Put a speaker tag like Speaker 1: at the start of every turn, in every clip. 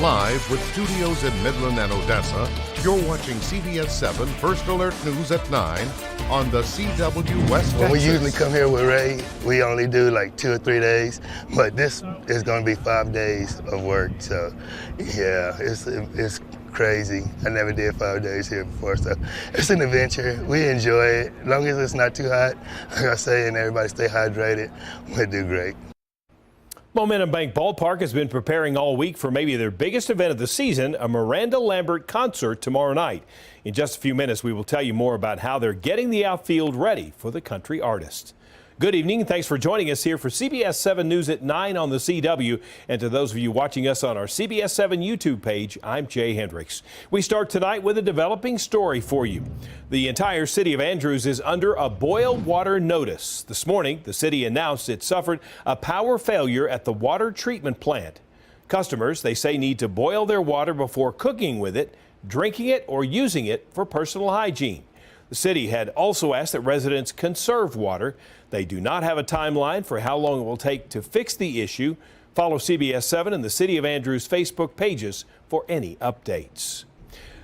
Speaker 1: Live with studios in Midland and Odessa, you're watching CBS7 First Alert News at 9 on the CW West Texas.
Speaker 2: When we usually come here with Ray, we only do like 2 or 3 days, but this is going to be 5 days of work. So, yeah, it's crazy. I never did 5 days here before, so it's an adventure. We enjoy it. As long as it's not too hot, like I say, and everybody stay hydrated, we'll do great.
Speaker 3: Momentum Bank Ballpark has been preparing all week for maybe their biggest event of the season, a Miranda Lambert concert tomorrow night. In just a few minutes, we will tell you more about how they're getting the outfield ready for the country artist. Good evening. Thanks for joining us here for CBS7 News at 9 on the CW. And to those of you watching us on our CBS7 YouTube page, I'm Jay Hendricks. We start tonight with a developing story for you. The entire city of Andrews is under a boil water notice. This morning, the city announced it suffered a power failure at the water treatment plant. Customers, they say, need to boil their water before cooking with it, drinking it, or using it for personal hygiene. The city had also asked that residents conserve water. They do not have a timeline for how long it will take to fix the issue. Follow CBS7 and the City of Andrews Facebook pages for any updates.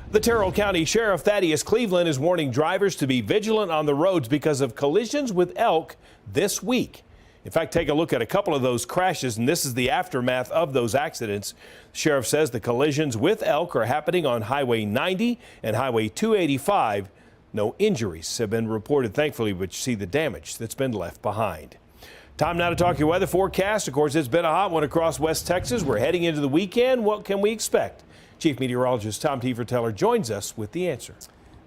Speaker 3: The Terrell County Sheriff Thaddeus Cleveland is warning drivers to be vigilant on the roads because of collisions with elk this week. In fact, take a look at a couple of those crashes, and this is the aftermath of those accidents. The sheriff says the collisions with elk are happening on Highway 90 and Highway 285. No injuries have been reported, thankfully, but you see the damage that's been left behind. Time now to talk your weather forecast. Of course, it's been a hot one across West Texas. We're heading into the weekend. What can we expect? Chief Meteorologist Tom Teefer-Teller joins us with the answer.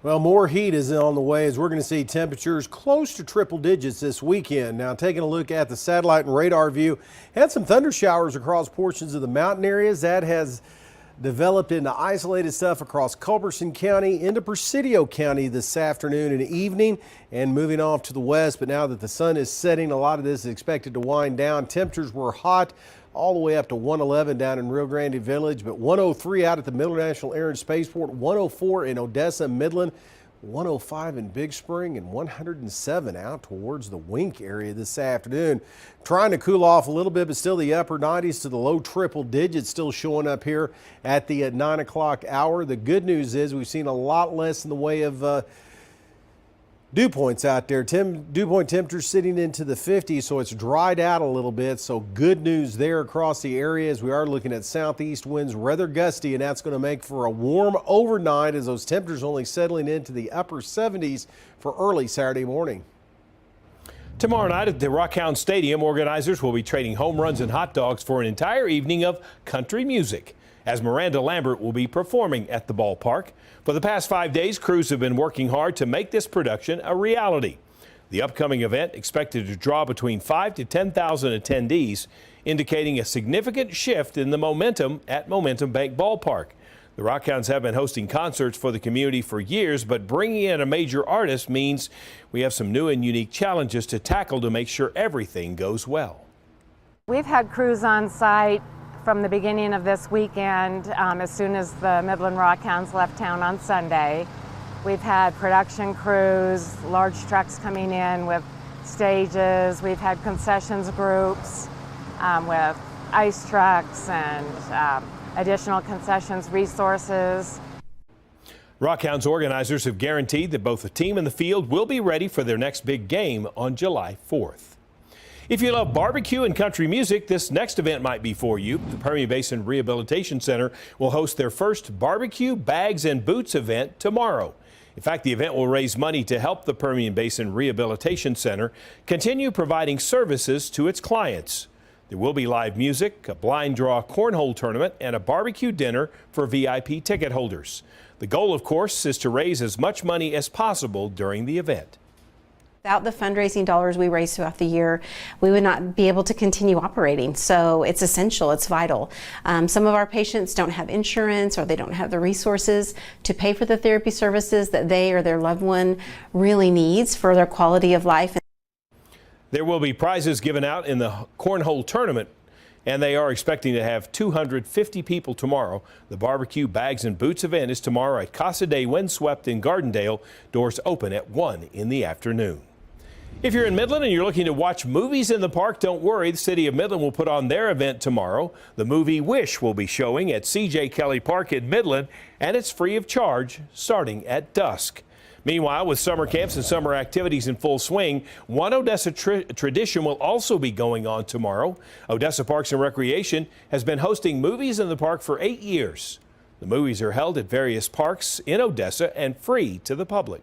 Speaker 4: Well, more heat is on the way as we're going to see temperatures close to triple digits this weekend. Now, taking a look at the satellite and radar view, had some thunder showers across portions of the mountain areas. That has developed into isolated stuff across Culberson County into Presidio County this afternoon and evening, and moving off to the west. But now that the sun is setting, a lot of this is expected to wind down. Temperatures were hot all the way up to 111 down in Rio Grande Village, but 103 out at the Miller National Air and Spaceport, 104 in Odessa, Midland, 105 in Big Spring, and 107 out towards the Wink area this afternoon. Trying to cool off a little bit, but still the upper 90s to the low triple digits still showing up here at the 9 o'clock hour. The good news is we've seen a lot less in the way of dew points out there. Dew point temperatures sitting into the 50s, so it's dried out a little bit. So good news there across the area as we are looking at southeast winds, rather gusty, and that's going to make for a warm overnight as those temperatures only settling into the upper 70s for early Saturday morning.
Speaker 3: Tomorrow night at the Rockhound Stadium, organizers will be trading home runs and hot dogs for an entire evening of country music, as Miranda Lambert will be performing at the ballpark. For the past 5 days, crews have been working hard to make this production a reality. The upcoming event expected to draw between 5,000 to 10,000 attendees, indicating a significant shift in the momentum at Momentum Bank Ballpark. The Rockhounds have been hosting concerts for the community for years, but bringing in a major artist means we have some new and unique challenges to tackle to make sure everything goes well.
Speaker 5: We've had crews on site from the beginning of this weekend, as soon as the Midland Rockhounds left town on Sunday. We've had production crews, large trucks coming in with stages. We've had concessions groups with ice trucks and additional concessions resources.
Speaker 3: Rockhounds organizers have guaranteed that both the team and the field will be ready for their next big game on July 4th. If you love barbecue and country music, this next event might be for you. The Permian Basin Rehabilitation Center will host their first barbecue bags and boots event tomorrow. In fact, the event will raise money to help the Permian Basin Rehabilitation Center continue providing services to its clients. There will be live music, a blind draw cornhole tournament, and a barbecue dinner for VIP ticket holders. The goal, of course, is to raise as much money as possible during the event.
Speaker 6: Without the fundraising dollars we raise throughout the year, we would not be able to continue operating. So it's essential, it's vital. Some of our patients don't have insurance or they don't have the resources to pay for the therapy services that they or their loved one really needs for their quality of life.
Speaker 3: There will be prizes given out in the cornhole tournament, and they are expecting to have 250 people tomorrow. The barbecue bags and boots event is tomorrow at Casa de Windswept in Gardendale. Doors open at 1 in the afternoon. If you're in Midland and you're looking to watch movies in the park, don't worry. The City of Midland will put on their event tomorrow. The movie Wish will be showing at C.J. Kelly Park in Midland, and it's free of charge starting at dusk. Meanwhile, with summer camps and summer activities in full swing, one Odessa tradition will also be going on tomorrow. Odessa Parks and Recreation has been hosting movies in the park for 8 years. The movies are held at various parks in Odessa and free to the public.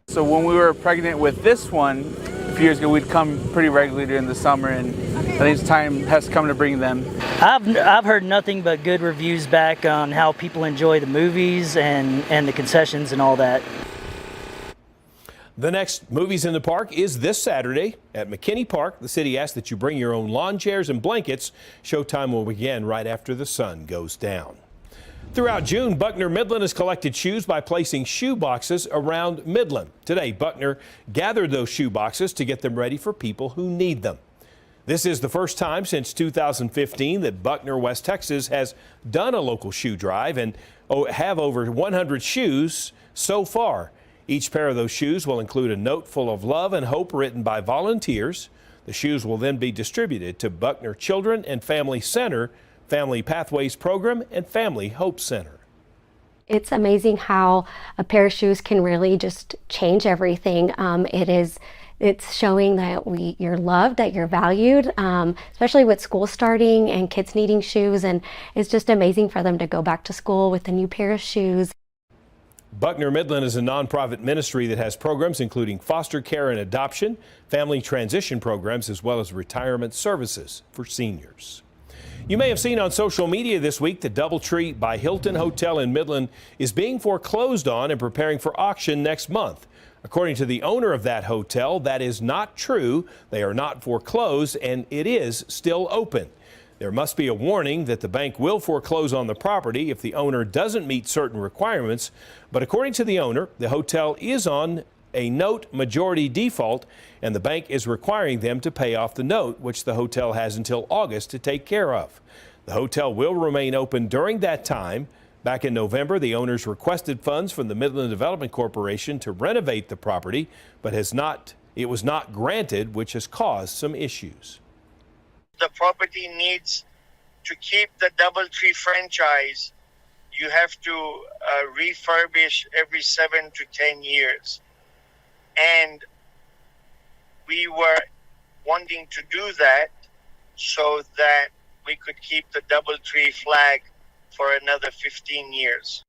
Speaker 7: So when we were pregnant with this one a few years ago, we'd come pretty regularly during the summer, and I think it's time has come to bring them.
Speaker 8: I've heard nothing but good reviews back on how people enjoy the movies and the concessions and all that.
Speaker 3: The next Movies in the Park is this Saturday at McKinney Park. The city asks that you bring your own lawn chairs and blankets. Showtime will begin right after the sun goes down. Throughout June, Buckner Midland has collected shoes by placing shoe boxes around Midland. Today, Buckner gathered those shoe boxes to get them ready for people who need them. This is the first time since 2015 that Buckner, West Texas has done a local shoe drive and have over 100 shoes so far. Each pair of those shoes will include a note full of love and hope written by volunteers. The shoes will then be distributed to Buckner Children and Family Center, Family Pathways Program, and Family Hope Center.
Speaker 9: It's amazing how a pair of shoes can really just change everything. It's showing that you're loved, that you're valued, especially with school starting and kids needing shoes. And it's just amazing for them to go back to school with a new pair of shoes.
Speaker 3: Buckner Midland is a nonprofit ministry that has programs including foster care and adoption, family transition programs, as well as retirement services for seniors. You may have seen on social media this week that DoubleTree by Hilton Hotel in Midland is being foreclosed on and preparing for auction next month. According to the owner of that hotel, that is not true. They are not foreclosed and it is still open. There must be a warning that the bank will foreclose on the property if the owner doesn't meet certain requirements. But according to the owner, the hotel is on a note majority default, and the bank is requiring them to pay off the note, which the hotel has until August to take care of. The hotel will remain open during that time. Back in November, the owners requested funds from the Midland Development Corporation to renovate the property, but it was not granted, which has caused some issues.
Speaker 10: The property needs to keep the DoubleTree franchise. You have to refurbish every 7 to 10 years. And we were wanting to do that so that we could keep the DoubleTree flag for another 15 years.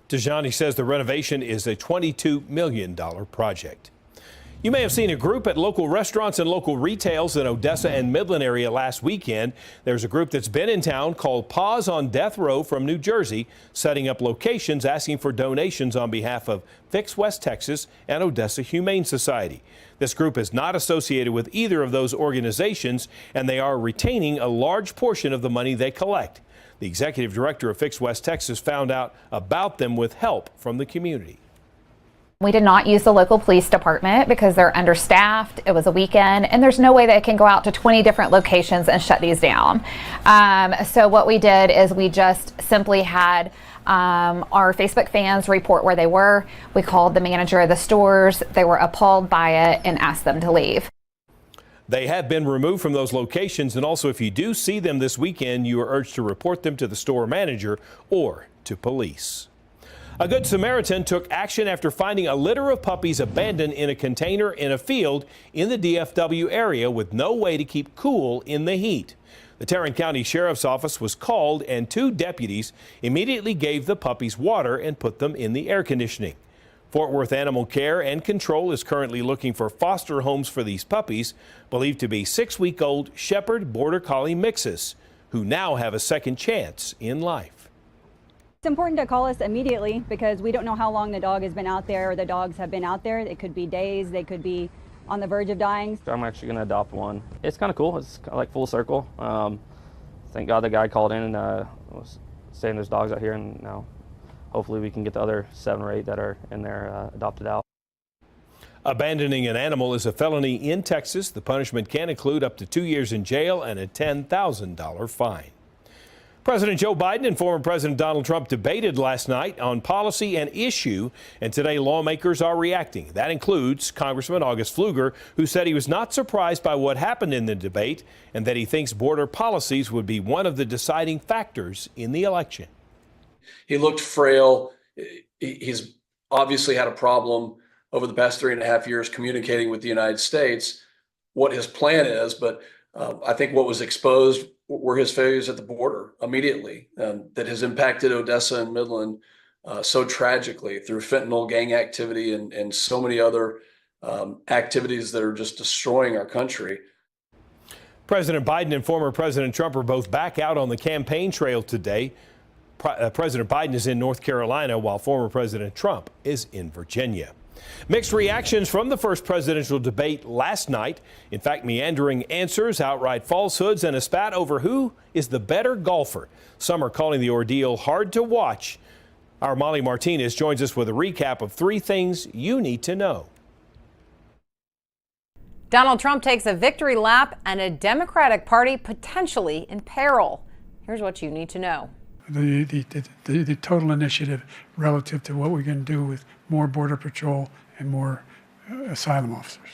Speaker 3: Tajani says the renovation is a $22 million project. You may have seen a group at local restaurants and local retails in Odessa and Midland area last weekend. There's a group that's been in town called Paws on Death Row from New Jersey, setting up locations asking for donations on behalf of Fix West Texas and Odessa Humane Society. This group is not associated with either of those organizations, and they are retaining a large portion of the money they collect. The executive director of Fix West Texas found out about them with help from the community.
Speaker 11: We did not use the local police department because they're understaffed. It was a weekend and there's no way they can go out to 20 different locations and shut these down. So what we did is we just simply had our Facebook fans report where they were. We called the manager of the stores. They were appalled by it and asked them to leave.
Speaker 3: They have been removed from those locations, and also if you do see them this weekend, you are urged to report them to the store manager or to police. A Good Samaritan took action after finding a litter of puppies abandoned in a container in a field in the DFW area with no way to keep cool in the heat. The Tarrant County Sheriff's Office was called and 2 deputies immediately gave the puppies water and put them in the air conditioning. Fort Worth Animal Care and Control is currently looking for foster homes for these puppies, believed to be 6-week-old Shepherd Border Collie mixes, who now have a second chance in life.
Speaker 12: It's important to call us immediately because we don't know how long the dog has been out there or the dogs have been out there. It could be days, they could be on the verge of dying.
Speaker 13: I'm actually going to adopt one. It's kind of cool. It's kind of like full circle. Thank God the guy called in and was saying there's dogs out here, and now hopefully we can get the other 7 or 8 that are in there adopted out.
Speaker 3: Abandoning an animal is a felony in Texas. The punishment can include up to 2 years in jail and a $10,000 fine. President Joe Biden and former President Donald Trump debated last night on policy and issue, and today lawmakers are reacting. That includes Congressman August Pfluger, who said he was not surprised by what happened in the debate and that he thinks border policies would be one of the deciding factors in the election.
Speaker 14: He looked frail. He's obviously had a problem over the past 3.5 years communicating with the United States what his plan is, but I think what was exposed were his failures at the border immediately, that has impacted Odessa and Midland so tragically through fentanyl gang activity and so many other activities that are just destroying our country.
Speaker 3: President Biden and former President Trump are both back out on the campaign trail today. President Biden is in North Carolina while former President Trump is in Virginia. Mixed reactions from the first presidential debate last night. In fact, meandering answers, outright falsehoods, and a spat over who is the better golfer. Some are calling the ordeal hard to watch. Our Molly Martinez joins us with a recap of 3 things you need to know.
Speaker 15: Donald Trump takes a victory lap and a Democratic Party potentially in peril. Here's what you need to know.
Speaker 16: The total initiative relative to what we're going to do with more Border Patrol and more asylum officers.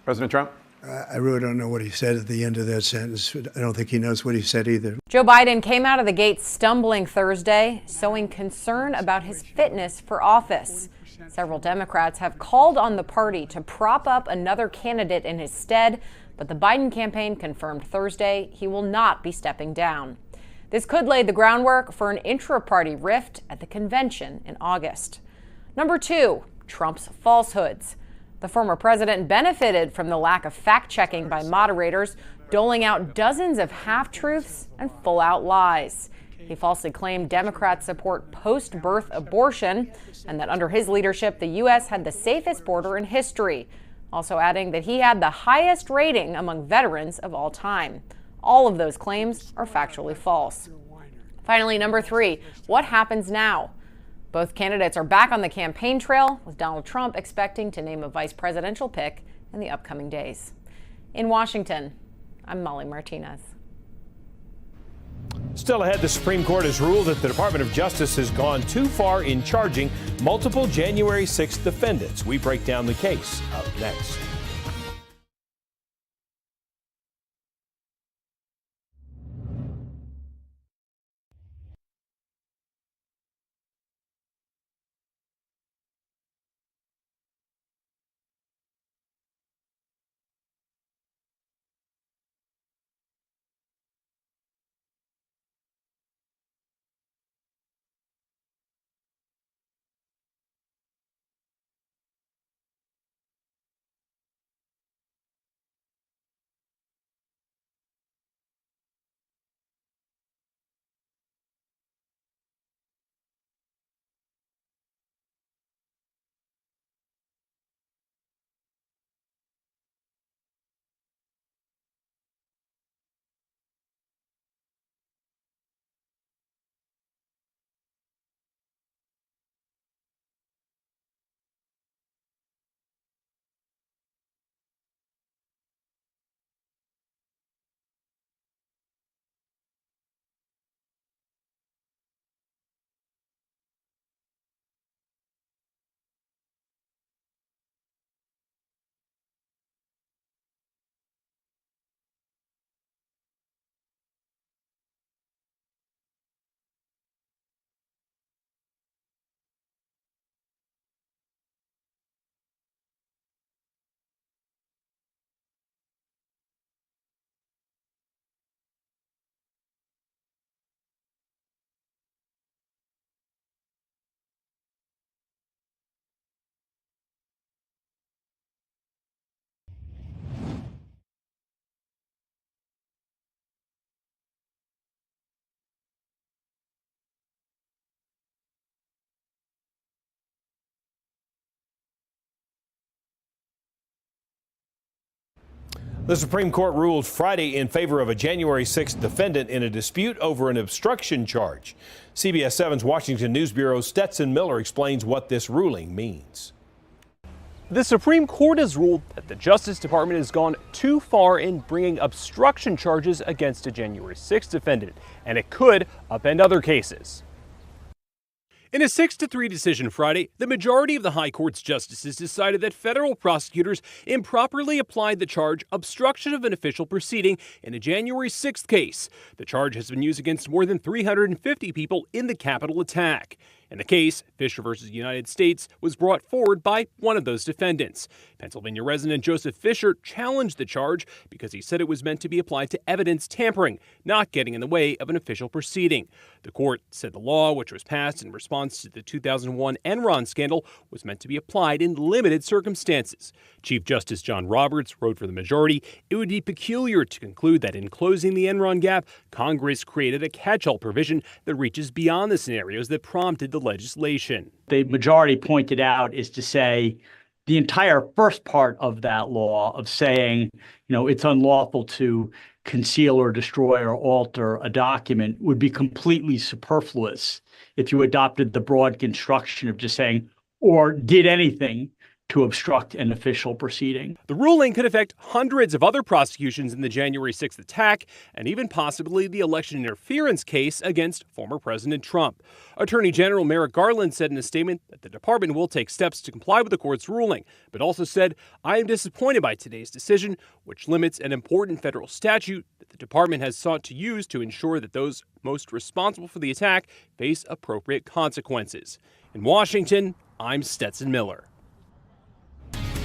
Speaker 17: President Trump?
Speaker 18: I really don't know what he said at the end of that sentence. I don't think he knows what he said either.
Speaker 15: Joe Biden came out of the gate stumbling Thursday, showing concern about his fitness for office. Several Democrats have called on the party to prop up another candidate in his stead, but the Biden campaign confirmed Thursday he will not be stepping down. This could lay the groundwork for an intra-party rift at the convention in August. Number 2, Trump's falsehoods. The former president benefited from the lack of fact-checking by moderators, doling out dozens of half-truths and full-out lies. He falsely claimed Democrats support post-birth abortion and that under his leadership, the U.S. had the safest border in history, also adding that he had the highest rating among veterans of all time. All of those claims are factually false. Finally, number 3, what happens now? Both candidates are back on the campaign trail, with Donald Trump expecting to name a vice presidential pick in the upcoming days. In Washington, I'm Molly Martinez.
Speaker 3: Still ahead, the Supreme Court has ruled that the Department of Justice has gone too far in charging multiple January 6th defendants. We break down the case up next. The Supreme Court ruled Friday in favor of a January 6th defendant in a dispute over an obstruction charge. CBS7's Washington News Bureau's Stetson Miller explains what this ruling means.
Speaker 17: The Supreme Court has ruled that the Justice Department has gone too far in bringing obstruction charges against a January 6th defendant, and it could upend other cases. In a 6-3 decision Friday, the majority of the High Court's justices decided that federal prosecutors improperly applied the charge obstruction of an official proceeding in a January 6th case. The charge has been used against more than 350 people in the Capitol attack. In the case, Fisher v. United States was brought forward by one of those defendants. Pennsylvania resident Joseph Fisher challenged the charge because he said it was meant to be applied to evidence tampering, not getting in the way of an official proceeding. The court said the law, which was passed in response to the 2001 Enron scandal, was meant to be applied in limited circumstances. Chief Justice John Roberts wrote for the majority, it would be peculiar to conclude that in closing the Enron gap, Congress created a catch-all provision that reaches beyond the scenarios that prompted the legislation.
Speaker 19: The majority pointed out is to say the entire first part of that law of saying, it's unlawful to conceal or destroy or alter a document would be completely superfluous if you adopted the broad construction of just saying, or did anything to obstruct an official proceeding.
Speaker 17: The ruling could affect hundreds of other prosecutions in the January 6th attack and even possibly the election interference case against former President Trump. Attorney General Merrick Garland said in a statement that the department will take steps to comply with the court's ruling, but also said, I am disappointed by today's decision, which limits an important federal statute that the department has sought to use to ensure that those most responsible for the attack face appropriate consequences. In Washington, I'm Stetson Miller.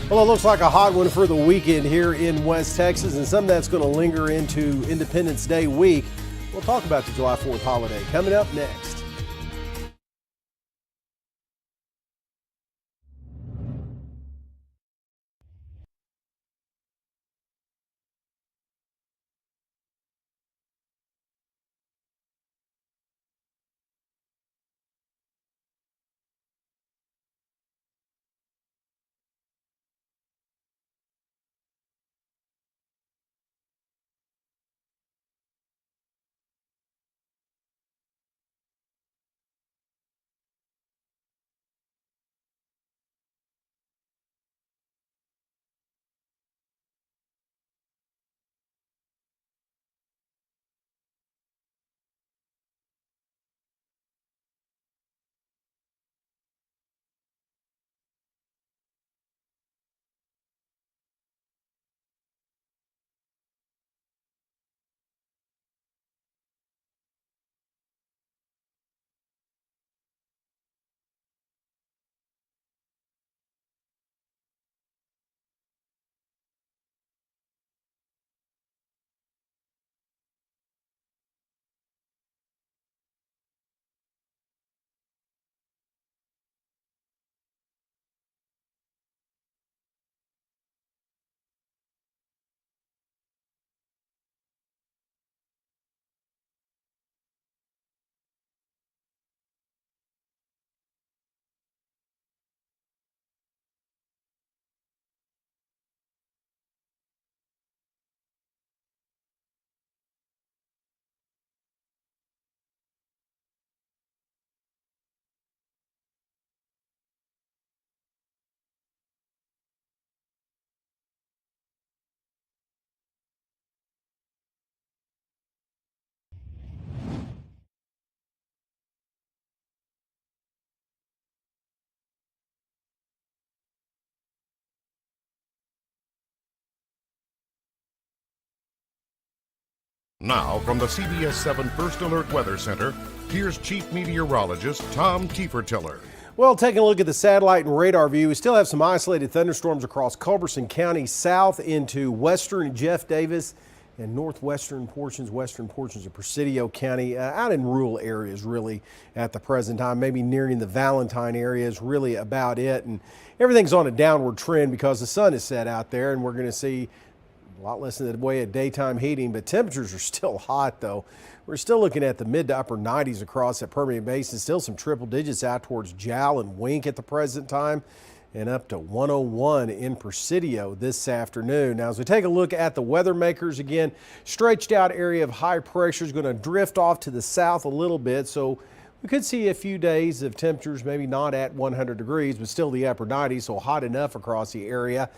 Speaker 4: Well, it looks like a hot one for the weekend here in West Texas, and some of that's going to linger into Independence Day week. We'll talk about the July 4th holiday coming up next.
Speaker 1: Now, from the CBS7 First Alert Weather Center, here's Chief Meteorologist Tom Kiefertiller.
Speaker 4: Well, taking a look at the satellite and radar view, we still have some isolated thunderstorms across Culberson County, south into western Jeff Davis and northwestern portions, western portions of Presidio County, out in rural areas really at the present time, maybe nearing the Valentine area is really about it. And everything's on a downward trend because the sun is set out there, and we're going to see a lot less in the way of daytime heating, but temperatures are still hot though. We're still looking at the mid to upper 90s across that Permian Basin, still some triple digits out towards Jowl and Wink at the present time, and up to 101 in Presidio this afternoon. Now, as we take a look at the weather makers again, stretched out area of high pressure is going to drift off to the south a little bit, so We could see a few days of temperatures maybe not at 100 degrees, but still the upper 90s, so hot enough across the area.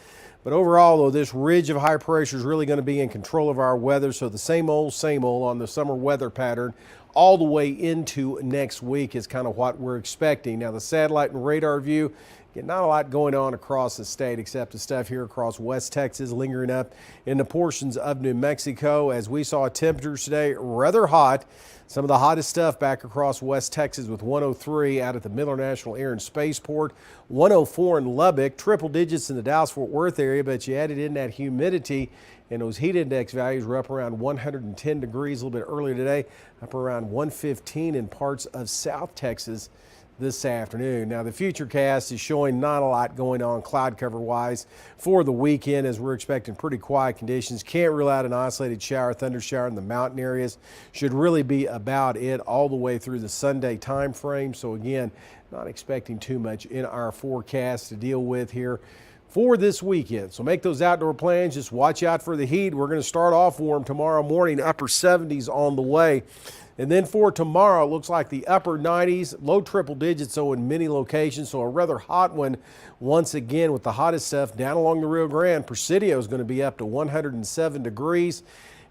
Speaker 4: But overall, though, this ridge of high pressure is really going to be in control of our weather, so the same old on the summer weather pattern all the way into next week is kind of what we're expecting. Now, the satellite and radar view, again, not a lot going on across the state except the stuff here across West Texas, lingering up into portions of New Mexico. As we saw temperatures today, rather hot. Some of the hottest stuff back across West Texas with 103 out at the Miller National Air and Spaceport, 104 in Lubbock, triple digits in the Dallas-Fort Worth area, but you added in that humidity, and those heat index values were up around 110 degrees a little bit earlier today, up around 115 in parts of South Texas this afternoon. Now, the Futurecast is showing not a lot going on cloud cover wise for the weekend, as we're expecting pretty quiet conditions. Can't rule out an isolated shower, thunder shower in the mountain areas. Should really be about it all the way through the Sunday time frame. So again, not expecting too much in our forecast to deal with here for this weekend. So make those outdoor plans. Just watch out for the heat. We're going to start off warm tomorrow morning, upper 70s on the way. And then for tomorrow, it looks like the upper 90s, low triple digits, so in many locations. So a rather hot one once again with the hottest stuff down along the Rio Grande. Presidio is going to be up to 107 degrees.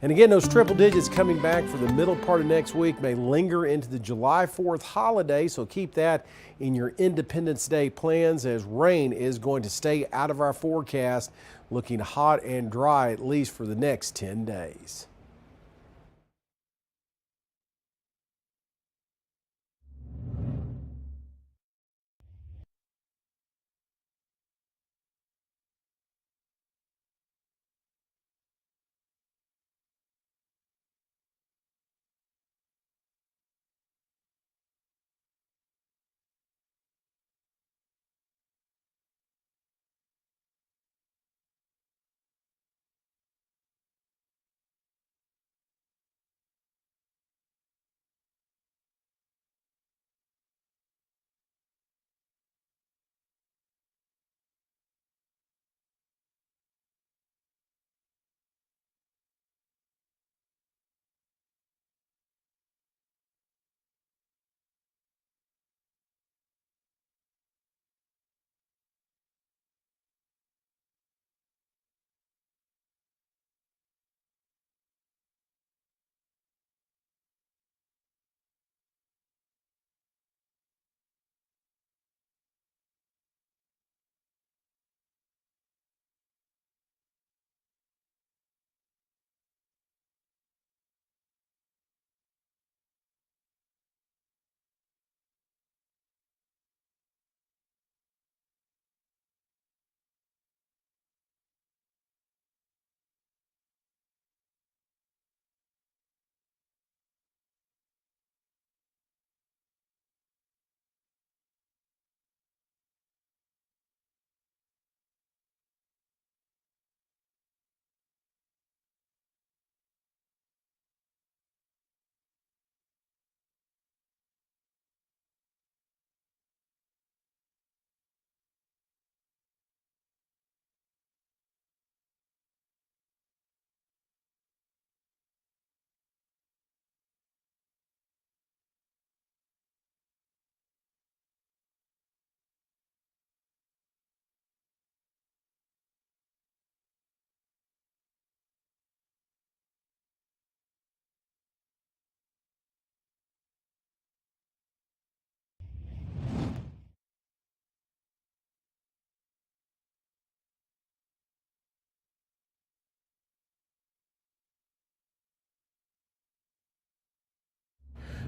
Speaker 4: And again, those triple digits coming back for the middle part of next week may linger into the July 4th holiday. So keep that in your Independence Day plans, as rain is going to stay out of our forecast, looking hot and dry at least for the next 10 days.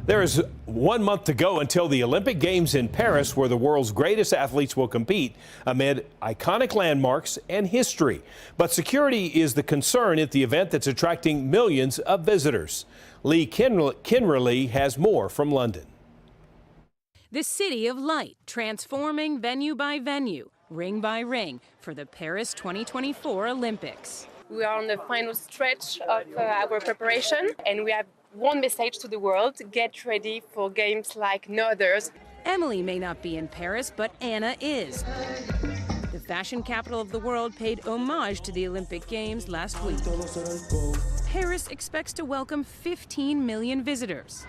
Speaker 3: There is 1 month to go until the Olympic Games in Paris, where the world's greatest athletes will compete amid iconic landmarks and history. But security is the concern at the event that's attracting millions of visitors. Lee Kinnerly has more from London.
Speaker 20: The City of Light, transforming venue by venue, ring by ring, for the Paris 2024 Olympics.
Speaker 21: We are on the final stretch of our preparation, and we have one message to the world: get ready for games like no others.
Speaker 20: Emily may not be in Paris, but Anna is. The fashion capital of the world paid homage to the Olympic Games last week. Paris expects to welcome 15 million visitors.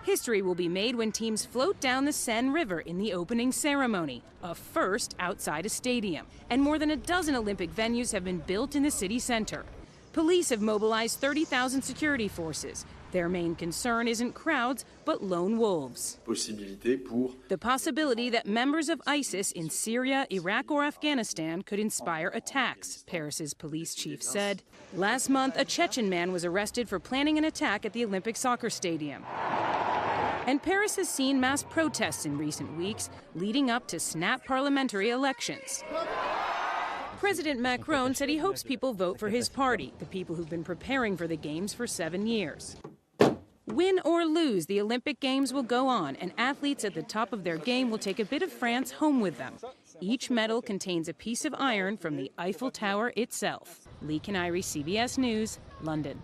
Speaker 20: History will be made when teams float down the Seine River in the opening ceremony, a first outside a stadium. And more than a dozen Olympic venues have been built in the city center. Police have mobilized 30,000 security forces. Their main concern isn't crowds, but lone wolves. The possibility that members of ISIS in Syria, Iraq, or Afghanistan could inspire attacks, Paris's police chief said. Last month, a Chechen man was arrested for planning an attack at the Olympic soccer stadium. And Paris has seen mass protests in recent weeks, leading up to snap parliamentary elections. President Macron said he hopes people vote for his party, the people who've been preparing for the Games for 7 years. Win or lose, the Olympic Games will go on, and athletes at the top of their game will take a bit of France home with them. Each medal contains a piece of iron from the Eiffel Tower itself. Lee Canary, CBS News, London.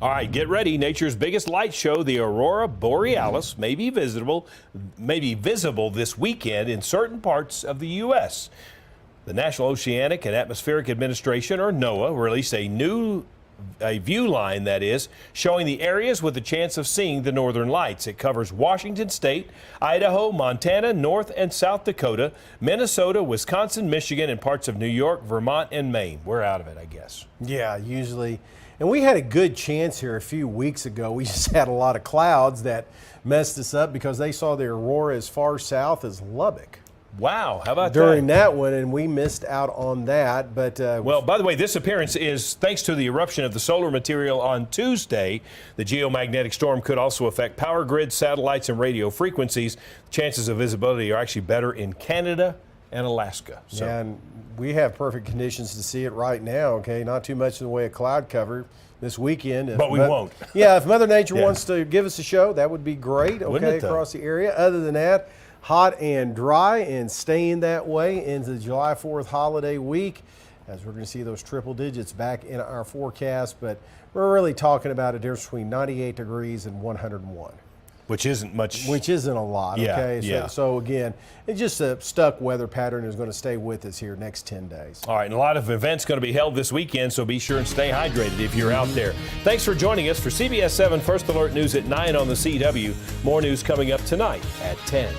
Speaker 3: All right, get ready. Nature's biggest light show, the Aurora Borealis, may be visible this weekend in certain parts of the U.S. The National Oceanic and Atmospheric Administration, or NOAA, released a view line, that is, showing the areas with a chance of seeing the northern lights. It covers Washington State, Idaho, Montana, North and South Dakota, Minnesota, Wisconsin, Michigan, and parts of New York, Vermont, and Maine. We're out of it, I guess.
Speaker 4: Yeah, usually. And we had a good chance here a few weeks ago. We just had a lot of clouds that messed us up because they saw the aurora as far south as Lubbock.
Speaker 3: Wow, how about
Speaker 4: during that one, and we missed out on that. But
Speaker 3: well, by the way, this appearance is thanks to the eruption of the solar material on Tuesday. The geomagnetic storm could also affect power grids, satellites, and radio frequencies. Chances of visibility are actually better in Canada and Alaska. So.
Speaker 4: Yeah, and we have perfect conditions to see it right now, okay? Not too much in the way of cloud cover this weekend.
Speaker 3: But we won't.
Speaker 4: Yeah, if Mother Nature wants to give us a show, that would be great, okay, across the area. Other than that, hot and dry and staying that way into the July 4th holiday week, as we're going to see those triple digits back in our forecast. But we're really talking about a difference between 98 degrees and 101.
Speaker 3: Which isn't much.
Speaker 4: Which isn't a lot,
Speaker 3: Yeah,
Speaker 4: okay?
Speaker 3: yeah.
Speaker 4: So again, it's just a stuck weather pattern is going to stay with us here next 10 days.
Speaker 3: All right, and a lot of events going to be held this weekend, so be sure and stay hydrated if you're out there. Thanks for joining us for CBS 7 First Alert News at 9 on the CW. More news coming up tonight at 10.